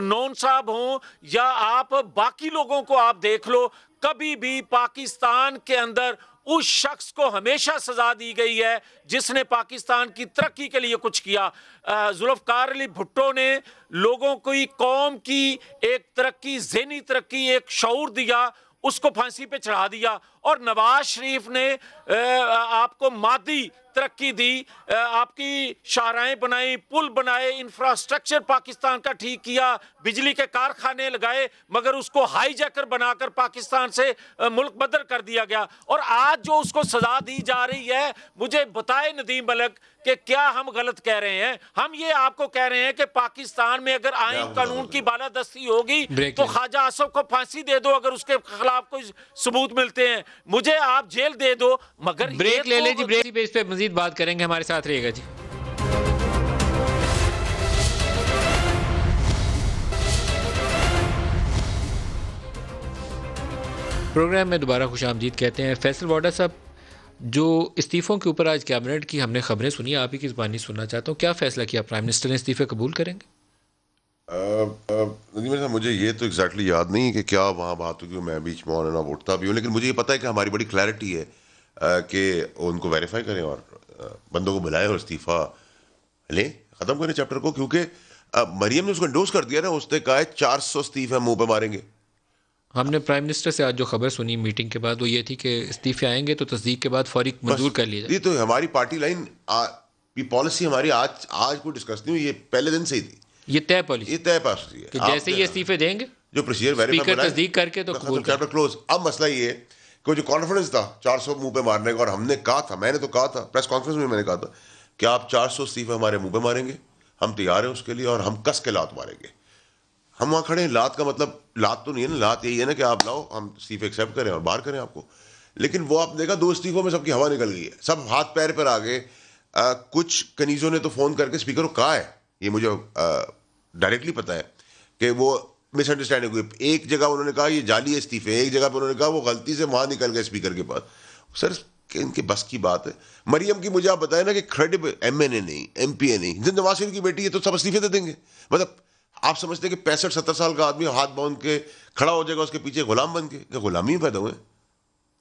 नौन साहब हो या आप बाकी लोगों को आप देख लो, कभी भी पाकिस्तान के अंदर उस शख्स को हमेशा सजा दी गई है जिसने पाकिस्तान की तरक्की के लिए कुछ किया। जुल्फ़िकार अली भुट्टो ने लोगों को, कौम की एक तरक्की, ज़हनी तरक्की, एक शऊर दिया, उसको फांसी पे चढ़ा दिया। और नवाज शरीफ ने आपको मादी तरक्की दी, आपकी शाहराहें बनाई, पुल बनाए, इंफ्रास्ट्रक्चर पाकिस्तान का ठीक किया, बिजली के कारखाने लगाए, मगर उसको हाईजैकर बनाकर पाकिस्तान से मुल्क बदर कर दिया गया। और आज जो उसको सजा दी जा रही है, मुझे बताए नदीम मलिक कि क्या हम गलत कह रहे हैं? हम ये आपको कह रहे हैं कि पाकिस्तान में अगर आईन कानून की बालादस्ती होगी तो ख्वाजा आसफ को फांसी दे दो अगर उसके खिलाफ कोई सबूत मिलते हैं, मुझे आप जेल दे दो। मगर ब्रेक ले ले जी, ब्रेक पे इस पे मजीद बात करेंगे, हमारे साथ रहिएगा जी। प्रोग्राम में दोबारा खुशामदीद कहते हैं। फैसल वाडा साहब, जो इस्तीफ़ों के ऊपर आज कैबिनेट की हमने खबरें सुनी, आप ही की ज़बानी सुनना चाहता हूँ, क्या फ़ैसला किया? प्राइम मिनिस्टर ने इस्तीफ़े कबूल करेंगे? नदीम साहब, मुझे ये तो एग्जैक्टली याद नहीं कि क्या वहाँ बात हुई, मैं बीच में ऑन एंड ऑफ उठता भी हूँ, लेकिन मुझे ये पता है कि हमारी बड़ी क्लैरिटी है कि उनको वेरीफाई करें और बंदों को बुलाएं और इस्तीफ़ा लें, ख़त्म करें चैप्टर को। क्योंकि मरियम ने उसको एंडोर्स कर दिया ना, उसने कहा है 400 इस्तीफ़े मुँह पे मारेंगे। हमने प्राइम मिनिस्टर से आज जो खबर सुनी मीटिंग के बाद, वो ये थी कि इस्तीफे आएंगे तो तस्दीक के बाद फौरी मंजूर कर लिया जाए। ये तो हमारी पार्टी लाइन, ये पॉलिसी हमारी आज कोई डिस्कस नहीं हुई, ये पहले दिन से ही थी, ये तय पॉलिसी, ये तय पॉलिसी है कि जैसे ही इस्तीफे देंगे जो प्रोसीजर स्पीकर तस्दीक करके तो चैप्टर क्लोज। अब मसला ये है कि जो कॉन्फिडेंस था 400 मुंह पे मारने का, और हमने कहा था, मैंने तो कहा था प्रेस कॉन्फ्रेंस में, मैंने कहा था कि आप 400 इस्तीफे हमारे मुंह पे मारेंगे, हम तैयार हैं उसके लिए, और हम कस के लात मारेंगे। हम वहाँ खड़े हैं। लात का मतलब लात तो नहीं है ना, लात यही है ना कि आप लाओ, हम इस्तीफे एक्सेप्ट करें और बाहर करें आपको। लेकिन वो आपने देखा 2 इस्तीफों में सबकी हवा निकल गई है, सब हाथ पैर पर आ गए। कुछ कनीज़ों ने तो फ़ोन करके स्पीकर को कहा है, ये मुझे डायरेक्टली पता है कि वो मिसअंडरस्टैंडिंग हुई। एक जगह उन्होंने कहा ये जाली इस्तीफे, एक जगह पर उन्होंने कहा वो गलती से वहाँ निकल गए स्पीकर के पास। सर इनके बस की बात है। मरियम की मुझे आप बताएं ना कि क्रेडिबल MNA नहीं, MPA नहीं, जिन नवाज शरीफ की बेटी है तो सब इस्तीफे दे देंगे। मतलब आप समझते हैं कि 65-70 साल का आदमी हाथ बांध के खड़ा हो जाएगा उसके पीछे गुलाम बन के? क्या गुलामी पैदा हुए?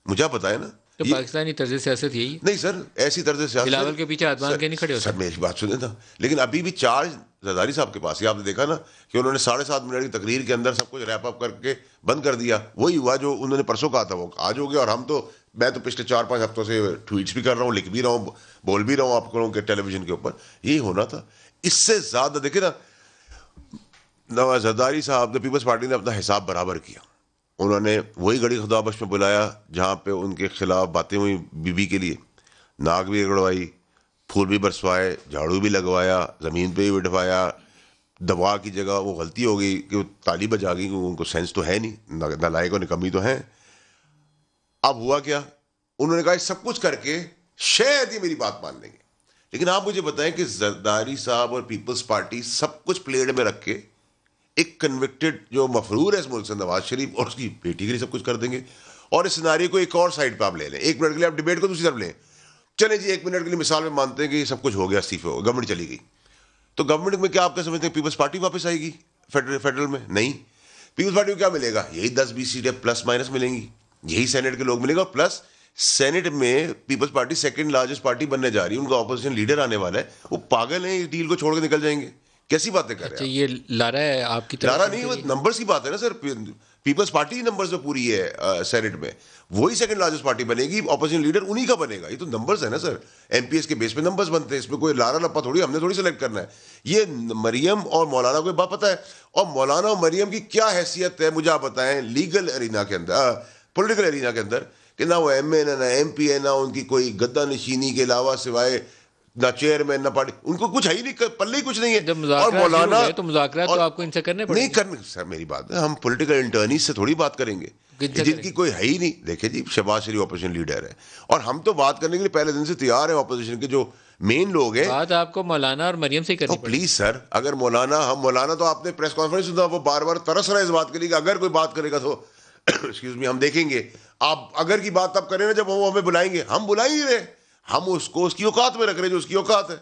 मुझे आप बताएं ना। तो पाकिस्तानी तर्ज सियासत यही नहीं सर, ऐसी तर्ज सियासत बिलावल के पीछे हाथ बांध के नहीं खड़े हो सर। मेरी बात सुने था, लेकिन अभी भी चार्ज जरदारी साहब के पास ही, आपने देखा ना कि उन्होंने 7.5 मिनट की तकरीर के अंदर सब कुछ रैप अप करके बंद कर दिया। वही हुआ जो उन्होंने परसों कहा था, वो आज हो गया। और हम तो, मैं तो पिछले 4-5 हफ्तों से ट्वीट्स भी कर रहा हूँ, लिख भी रहा हूँ, बोल भी रहा हूँ आप लोगों के टेलीविजन के ऊपर। यही होना था। इससे ज़्यादा देखिए ना, नवाज जरदारी साहब ने, पीपल्स पार्टी ने अपना हिसाब बराबर किया। उन्होंने वही गड़ी खुदाबश में बुलाया जहाँ पे उनके खिलाफ बातें हुई बीबी के लिए, नाक भी रगड़वाई, फूल भी बरसवाए, झाड़ू भी लगवाया, ज़मीन पे भी बिठवाया। दवा की जगह वो गलती हो गई कि वो ताली बजा गई, उनको सेंस तो है नहीं, नालायक और निकम्मी तो हैं। अब हुआ क्या, उन्होंने कहा सब कुछ करके शायद ही मेरी बात मान लेंगे। लेकिन आप मुझे बताएं कि जरदारी साहब और पीपल्स पार्टी सब कुछ प्लेट में रख के एक कन्विक्टेड जो मफरूर है इस मुल्क से, नवाज शरीफ, और उसकी बेटी के लिए सब कुछ कर देंगे। और इस सिनारियो को एक और साइड पे आप ले लें, 1 मिनट के लिए आप डिबेट को दूसरी तरफ लें। चलें जी 1 मिनट के लिए मिसाल में मानते हैं कि सब कुछ हो गया, इस्तीफे हो, गवर्नमेंट चली गई, तो गवर्नमेंट में क्या आप क्या समझते हैं, पीपल्स पार्टी वापस आएगी फेडरल में? नहीं। पीपल्स पार्टी को क्या मिलेगा? यही 10-20 सीटें प्लस माइनस मिलेंगी, यही सेनेट के लोग मिलेगा। प्लस सेनेट में Peoples Party second largest party बनने जा रही है, उनका ऑपोजिशन लीडर आने वाला है। वो पागल है, इस डील को छोड़ के निकल जाएंगे? कैसी बातें कर रहे अच्छा, हैं? ये लारा है आपकी तरफ लारा से नहीं, उनके वो लिए? नंबर्स की बात है ना सर। पीपल्स पार्टी नंबर्स में पूरी है सेनेट में, वही सेकंड लार्जेस्ट पार्टी बनेगी, ऑपोजिशन लीडर उन्हीं का बनेगा। ये तो नंबर्स है ना सर, एमपीएस के बेस पे नंबर्स बनते हैं, इसमें कोई लारा लप्पा थोड़ी हमने थोड़ी सेलेक्ट करना है। ये मरियम और मौलाना को बात पता है, और मौलाना और मरियम की क्या हैसियत है मुझे आप बताएं लीगल एरिना के अंदर, पॉलिटिकल एरिना के अंदर, कि ना वो एमए ना एमपी है, ना उनकी कोई गद्दा नशीनी के अलावा सिवाय ना चेयरमैन ना पार्टी, उनको कुछ है ही नहीं, पल्ले ही कुछ नहीं है। जब मुज़ाकरात शुरू हुए तो मुज़ाकरात तो आपको इनसे करने नहीं पड़ेंगे। करने सर, मेरी बात है, हम पॉलिटिकल इंटर्नीज से थोड़ी बात करेंगे जिनकी कोई है ही नहीं। देखिए जी, शहबाज शरीफ ऑपोजिशन लीडर है, और हम तो बात करने के लिए पहले दिन से तैयार है। ऑपोजिशन के जो मेन लोग हैं, बात आपको मौलाना और मरियम से करनी पड़ेगी। प्लीज सर, अगर मौलाना तो आपने प्रेस कॉन्फ्रेंस सुना, वो बार बार तरस रहा है इस बात के लिए कि अगर कोई बात करेगा तो एक्सक्यूज मी हम देखेंगे। आप अगर की बात तब करें ना जब वो हमें बुलाएंगे, हम बुला ही रहे, हम उसको उसकी औकात में रख रहे जो उसकी औकात है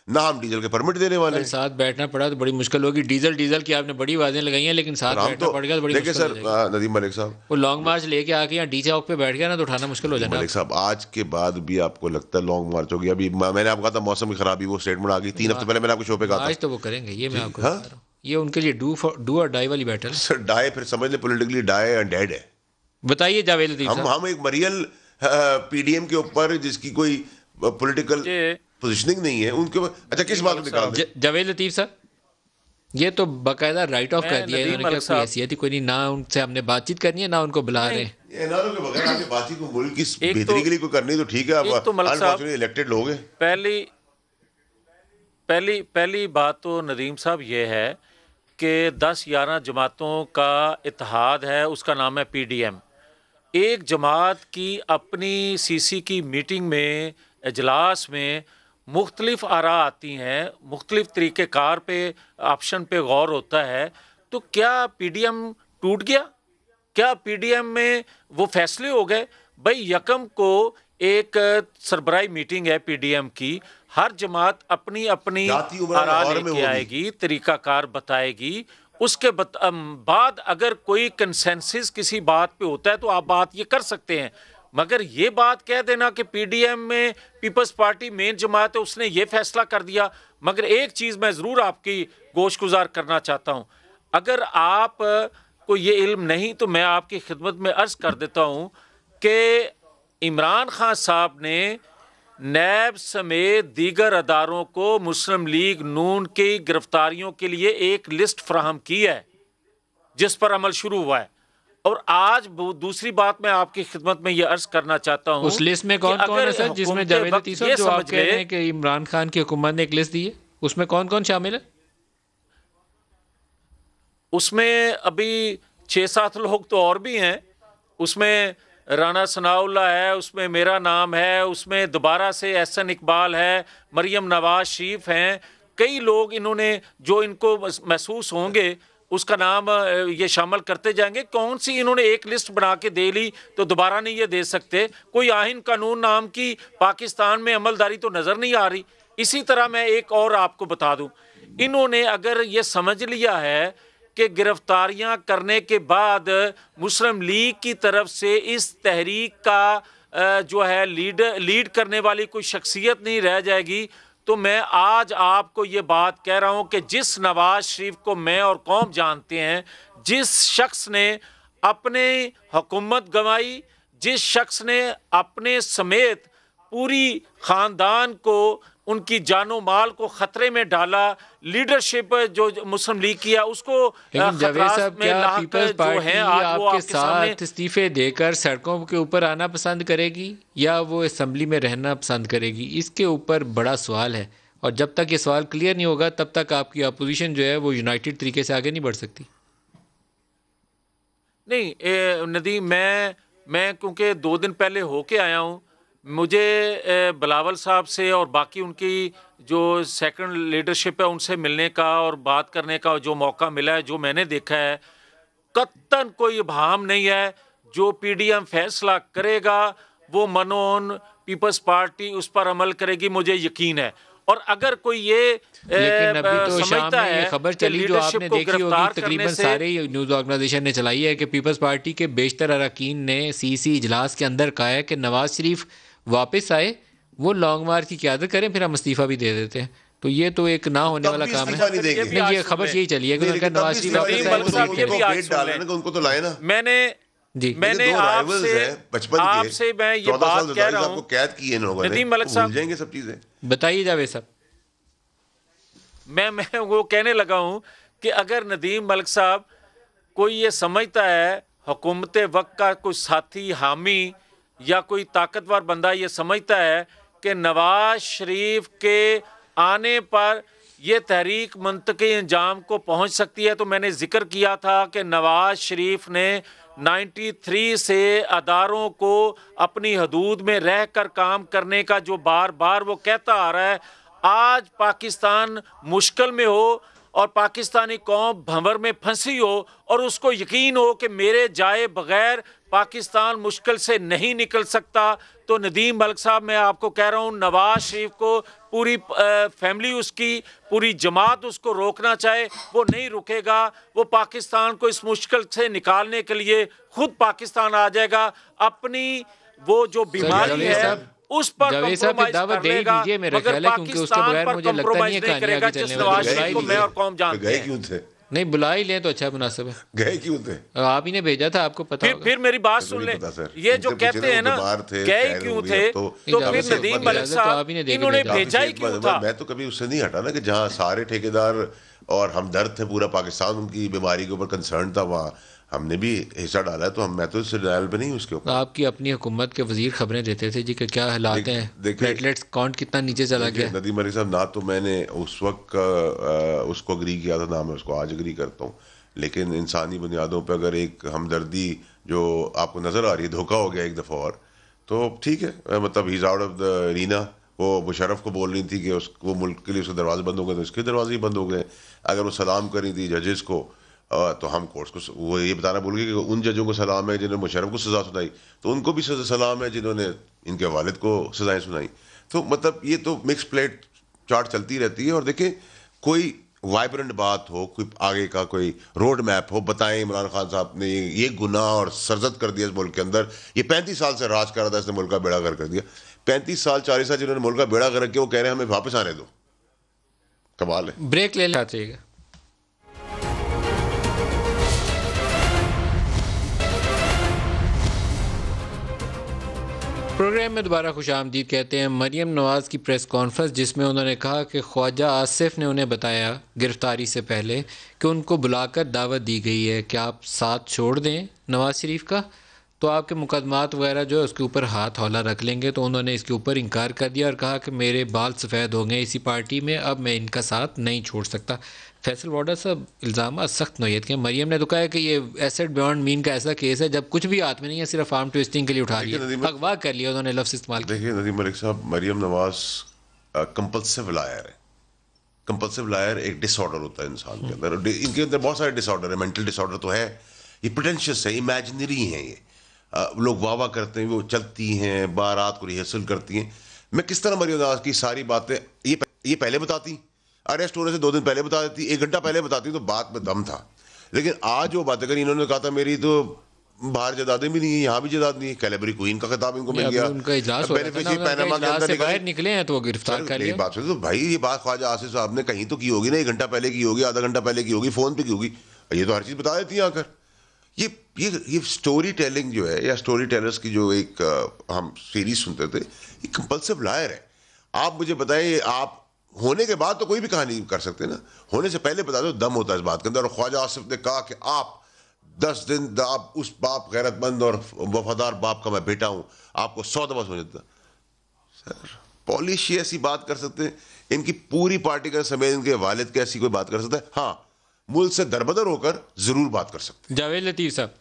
ना, हम डीजल के परमिट देने वाले हैं। साथ बैठना पड़ा तो बड़ी मुश्किल होगी। डीजल की आपने बड़ी आवाजें लगाई हैं, लेकिन साथ बैठना पड़ेगा तो बड़ी देखिए मुश्किल सर, हो जाएगी। नदीम मलिक साहब, वो लॉन्ग मार्च लेके आके यहाँ डी चौक पे बैठ गया ना तो उठाना मुश्किल हो जाना। मलिक साहब, आज के बाद भी आपको लगता है लॉन्ग मार्च होगी? अभी मैंने आपको कहा था मौसम की खराबी, वो स्टेटमेंट आ गई 3 हफ्ते पहले, मैंने आपको शो पे कहा था। आज तो वो करेंगे, ये मैं आपको बता रहा हूँ। ये उनके लिए डू और डाई वाली बैटल। सर डाई फिर समझ ले, पोलिटिकली डाई एंड डेड है। बताइए जावेद लतीफ साहब। हम एक मरियल पीडीएम के ऊपर जिसकी कोई पॉलिटिकल पोजीशनिंग नहीं है उनके ऊपर, अच्छा किस बात में निकाल दें? जावेद लतीफ साहब, ये तो बाकायदा राइट ऑफ कर दिया इन्होंने, क्या कोई हैसियत ही कोई नहीं, ना उनसे हमने बातचीत करनी है ना उनको बुला रहे हैं। एनआरओ के बगैर आपकी बातचीत को मुल्क की बेहतरी के लिए कोई करनी तो ठीक है, आप अनफॉर्चुनेटली इलेक्टेड लोग हैं। पहली बात तो नदीम साहब ये है कि 10-11 जमातों का इत्तेहाद है, उसका नाम है पीडीएम। एक जमात की अपनी सीसी की मीटिंग में, इजलास में मुख्तलिफ आरा आती हैं, मुख्तलिफ तरीक़ेकार पे, ऑप्शन पे गौर होता है, तो क्या पीडीएम टूट गया? क्या पीडीएम में वो फैसले हो गए? भाई यकम को एक सरबराही मीटिंग है पीडीएम की, हर जमात अपनी अपनी आरा लेके आएगी, तरीक़ाकार बताएगी, उसके बाद अगर कोई कंसेंसस किसी बात पे होता है तो आप बात ये कर सकते हैं। मगर ये बात कह देना कि पीडीएम में पीपल्स पार्टी मेन जमात है, उसने ये फैसला कर दिया। मगर एक चीज़ मैं ज़रूर आपकी गोशगुजार करना चाहता हूँ, अगर आप को ये इल्म नहीं तो मैं आपकी खिदमत में अर्ज़ कर देता हूँ कि इमरान खान साहब ने नैब समेत दीगर अदारों को मुस्लिम लीग नून की गिरफ्तारियों के लिए एक लिस्ट फराहम की है जिस पर अमल शुरू हुआ है। और आज दूसरी बात मैं आपकी खिदमत में ये अर्ज करना चाहता हूँ, उस लिस्ट में कौन कौन है सर, जिसमें जावेद लतीफ साहब जो आप कह रहे हैं कि इमरान खान की हुकूमत ने एक लिस्ट दी है, उसमें कौन कौन शामिल है? उसमें अभी 6-7 लोग तो और भी हैं, उसमें राना सनाउल्लाह है, उसमें मेरा नाम है, उसमें दोबारा से एहसन इकबाल है, मरियम नवाज शरीफ हैं, कई लोग इन्होंने जो इनको महसूस होंगे उसका नाम ये शामिल करते जाएंगे। कौन सी इन्होंने एक लिस्ट बना के दे ली तो दोबारा नहीं ये दे सकते? कोई आइन कानून नाम की पाकिस्तान में अमलदारी तो नज़र नहीं आ रही। इसी तरह मैं एक और आपको बता दूं, इन्होंने अगर ये समझ लिया है कि गिरफ्तारियां करने के बाद मुस्लिम लीग की तरफ से इस तहरीक का जो है लीड करने वाली कोई शख्सियत नहीं रह जाएगी, तो मैं आज आपको ये बात कह रहा हूँ कि जिस नवाज शरीफ को मैं और कौम जानते हैं, जिस शख्स ने अपने हुकूमत गंवाई, जिस शख्स ने अपने समेत पूरी ख़ानदान को, उनकी जानो माल को ख़तरे में डाला, लीडरशिप जो मुस्लिम लीग किया उसको खतरात में लाहक जो है आज वो आपके साथ इस्तीफे देकर सड़कों के ऊपर आना पसंद करेगी या वो असेंबली में रहना पसंद करेगी? इसके ऊपर बड़ा सवाल है, और जब तक ये सवाल क्लियर नहीं होगा तब तक आपकी अपोजिशन जो है वो यूनाइटेड तरीके से आगे नहीं बढ़ सकती। नहीं नदीम, मैं क्योंकि 2 दिन पहले होके आया हूँ, मुझे बिलावल साहब से और बाकी उनकी जो सेकंड लीडरशिप है उनसे मिलने का और बात करने का जो मौका मिला है, जो मैंने देखा है, कत्तन कोई इब्हाम नहीं है। जो पीडीएम फैसला करेगा वो मनोन पीपल्स पार्टी उस पर अमल करेगी, मुझे यकीन है। और अगर कोई ये लेकिन अभी तो शाम में ये खबर चली जो आपने देखी होगी, तकरीबन सारे न्यूज़ ऑर्गेनाइजेशन ने चलाई है कि पीपल्स पार्टी के बेशतर अरकान ने सीसी इजलास के अंदर कहा है कि नवाज शरीफ वापस आए, वो लॉन्ग मार्च की क़यादत करें, फिर हम इस्तीफ़ा भी दे देते हैं। तो ये तो एक ना होने वाला काम है। नहीं, ये खबर यही चली है कि नवाज शरीफ उनको तो लाए ना। मैंने आपसे मैं ये बात कह रहा हूँ, कैद किए इन लोगों ने, नदीम मलिक साहब जाएंगे सब चीजें। बताइए जावेद साहब। मैं वो कहने लगा हूं कि अगर नदीम मलिक साहब कोई ये समझता है, हुकूमत वक्त का कोई साथी हामी या कोई ताकतवर बंदा ये समझता है कि नवाज शरीफ के आने पर ये तहरीक मंतकी अंजाम को पहुंच सकती है, तो मैंने जिक्र किया था कि नवाज शरीफ ने 93 से अदारों को अपनी हदूद में रह कर काम करने का जो बार बार वो कहता आ रहा है, आज पाकिस्तान मुश्किल में हो और पाकिस्तानी कौम भंवर में फंसी हो और उसको यकीन हो कि मेरे जाए बगैर पाकिस्तान मुश्किल से नहीं निकल सकता, तो नदीम मलिक साहब मैं आपको कह रहा हूँ, नवाज शरीफ को पूरी फैमिली उसकी पूरी जमात उसको रोकना चाहे वो नहीं रुकेगा। वो पाकिस्तान को इस मुश्किल से निकालने के लिए खुद पाकिस्तान आ जाएगा। अपनी वो जो बीमारी है उस पर कंप्रोमाइज कर लेगा, मगर पाकिस्तान पर कंप्रोमाइज नहीं करेगा, जिस नवाज शरीफ को मैं और कौम जानते हैं। नहीं, बुला ही लें तो अच्छा मुनासिब है। गए क्यों थे? आप ही ने भेजा था, आपको पता होगा। फिर मेरी बात सुन ले, ये जो कहते हैं ना गए क्यों थे, तो फिर नदीम मलिक साहब इन्होंने भेजा ही क्यों था? मैं तो कभी उससे नहीं हटा ना कि जहाँ सारे ठेकेदार और हमदर्द थे, पूरा पाकिस्तान उनकी बीमारी के ऊपर कंसर्न था, वहाँ हमने भी हिस्सा डाला है, तो मैं तो इससे डायल पे नहीं उसके ऊपर। आपकी अपनी हुकूमत के वजीर खबरें देते थे जी कि क्या हालात हैं, प्लेटलेट्स काउंट कितना नीचे चला गया। नदीम मलिक साहब, ना तो मैंने उस वक्त उसको अग्री किया था, ना मैं उसको आज अग्री करता हूँ, लेकिन इंसानी बुनियादों पर अगर एक हमदर्दी जो आपको नज़र आ रही है, धोखा हो गया एक दफ़ा और, तो ठीक है, मतलब he is out of the Reena. वो मुशर्रफ को बोल रही थी कि वो मुल्क के लिए उसके दरवाजे बंद हो गए, तो इसके दरवाजे ही बंद हो गए। अगर वो सलाम कर रही थी जजेस को, तो हम कोर्ट्स को वो ये बताना भूल गए कि उन जजों को सलाम है जिन्होंने मुशर्रफ को सज़ा सुनाई, तो उनको भी सलाम है जिन्होंने इनके वालिद को सज़ाएं सुनाई। तो मतलब ये तो मिक्स प्लेट चार्ट चलती रहती है। और देखिए, कोई वाइब्रेंट बात हो, कोई आगे का कोई रोड मैप हो, बताएं इमरान खान साहब ने ये गुनाह और सरजद कर दिया इस मुल्क के अंदर। ये 35 साल से राज कर रहा था, इसने मुल्क का बेड़ा गर्क कर दिया। 35 साल 40 साल जिन्होंने मुल्क का बेड़ा गर्क किया, वो कह रहे हैं हमें वापस आने दो। कमाल है। ब्रेक ले लेना चाहिए। प्रोग्राम में दोबारा खुशामदीद कहते हैं। मरियम नवाज़ की प्रेस कॉन्फ्रेंस, जिसमें उन्होंने कहा कि ख्वाजा आसिफ ने उन्हें बताया गिरफ्तारी से पहले कि उनको बुलाकर दावत दी गई है कि आप साथ छोड़ दें नवाज़ शरीफ का, तो आपके मुकदमात वगैरह जो है उसके ऊपर हाथ हौला रख लेंगे। तो उन्होंने इसके ऊपर इनकार कर दिया और कहा कि मेरे बाल सफ़ेद हो गए इसी पार्टी में, अब मैं इनका साथ नहीं छोड़ सकता। फैसल वाडा साहब, इल्ज़ाम सख्त नौयत के। मरियम ने तो कहा है कि ये एसेट बियॉन्ड मीन का ऐसा केस है जब कुछ भी हाथ में नहीं है, सिर्फ आर्म ट्विस्टिंग के लिए उठा लिया, अगवा कर लिया, उन्होंने लफ्ज़ इस्तेमाल किया। देखिए नदीम मलिक साहब, मरियम नवाज़ कंपल्सिव लायर है। कंपल्सिव लायर एक डिसऑर्डर होता है इंसान के अंदर। इनके अंदर बहुत सारे डिसऑर्डर है, मेंटल डिसऑर्डर तो है, ये प्रिटेंशियस है, इमेजिनरी हैं, ये लोग वाह करते हैं, वो चलती हैं, बारात को रिहर्सल करती हैं। मैं किस तरह मरियम नवाज़ की सारी बातें ये पहले बताती, अरेस्ट होने से 2 दिन पहले बता देती, 1 घंटा पहले बताती, तो बात में दम था। लेकिन आज जो बातें करी, इन्होंने कहा था मेरी तो बाहर जदादें भी नहीं है, यहाँ भी जदाद नहीं है, कैलेबरी क्वीन का खिताब इनको मिल गया, बेनिफिशियरी पैनामा के अंदर बाहर निकले हैं तो वो गिरफ्तार कर लिया। बात तो भाई, ये बात ख्वाजा आसिफ साहब ने कहीं तो की होगी ना, 1 घंटा पहले की होगी, आधा घंटा पहले की होगी, फोन पे की होगी, ये तो हर चीज बता देती है आकर। ये स्टोरी टेलिंग जो है, या स्टोरी टेलर्स की जो एक हम सीरीज सुनते थे, ये कंपल्सिव लायर है। आप मुझे बताएं, आप होने के बाद तो कोई भी कहानी कर सकते ना, होने से पहले बता दो, दम होता है इस बात के अंदर। और ख्वाजा आसिफ ने कहा कि आप 10 दिन आप उस बाप गैरतमंद और वफादार बाप का मैं बेटा हूं, आपको 100 दफा समझ देता। सर पॉलिश ही ऐसी बात कर सकते हैं, इनकी पूरी पार्टी का समेत इनके वालिद के ऐसी कोई बात कर सकता है? हाँ, मुल्क से दरबदर होकर जरूर बात कर सकते हैं। जावेद लतीफ़ साहब।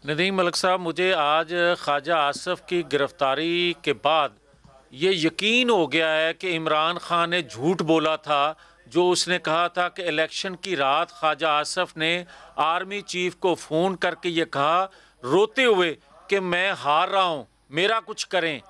नदीम मलिक साहब, मुझे आज ख्वाजा आसिफ की गिरफ्तारी के बाद ये यकीन हो गया है कि इमरान खान ने झूठ बोला था जो उसने कहा था कि इलेक्शन की रात ख्वाजा आसिफ ने आर्मी चीफ को फ़ोन करके ये कहा रोते हुए कि मैं हार रहा हूँ, मेरा कुछ करें।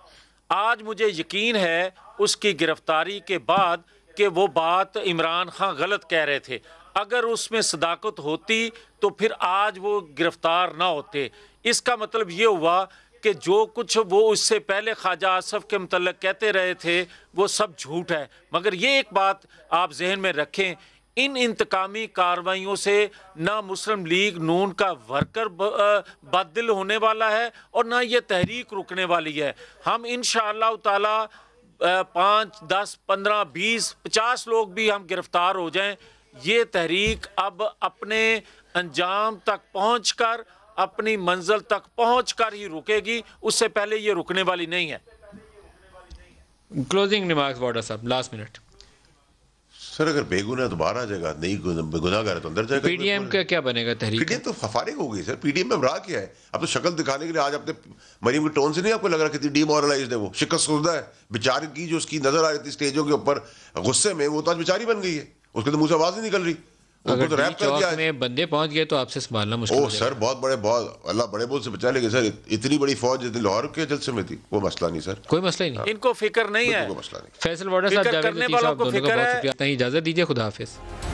आज मुझे यकीन है उसकी गिरफ्तारी के बाद कि वो बात इमरान खान गलत कह रहे थे। अगर उसमें सदाकत होती तो फिर आज वो गिरफ्तार ना होते। इसका मतलब ये हुआ कि जो कुछ वो उससे पहले ख्वाजा आसफ के मतलब कहते रहे थे वो सब झूठ है। मगर ये एक बात आप जहन में रखें, इन इंतकामी कार्रवाइयों से ना मुस्लिम लीग नून का वर्कर बददिल होने वाला है और ना ये तहरीक रुकने वाली है। हम इंशाअल्लाह ताला 5, 10, 15, 20, 50 लोग भी हम गिरफ्तार हो जाएं, ये तहरीक अब अपने अंजाम तक पहुंचकर, अपनी मंजिल तक पहुंचकर ही रुकेगी, उससे पहले ये रुकने वाली नहीं है। क्लोजिंग रिमार्क्स वाडा साहब, लास्ट मिनट। सर अगर बेगुनाह तो बाहर आ जाएगा, नहीं गुनाहगार है तो अंदर जाएगा। पीडीएम का क्या बनेगा तहरीक? पीडीएम तो फारिग हो गई सर। पीडीएम में रहा क्या है? अब तो शक्ल दिखाने के लिए आज अपने मरीम के टोन से नहीं आपको लग रहा कितनी डिमोरलाइज्ड है वो, शिकस्तशुदा है बेचारी की, जो उसकी नजर आ रही थी स्टेजों के ऊपर गुस्से में, वो तो आज बेचारी बन गई है, उसके तो मुंह से आवाज नहीं निकल रही। अगर तो रैप चौक में बंदे पहुंच गए तो आपसे संभालना मुश्किल हो सर बहुत अल्लाह बड़े बोझ से बचा लेंगे सर। इतनी बड़ी फौज जितनी लाहौर के जलसे में थी, वो मसला नहीं सर, कोई मसला ही नहीं, इनको फिक्र नहीं है, कोई मसला नहीं। फैसल वाडा साहब, जावेद लतीफ साहब, दोनों का बहुत शुक्रिया। इजाजत दीजिए, खुदा हाफिज।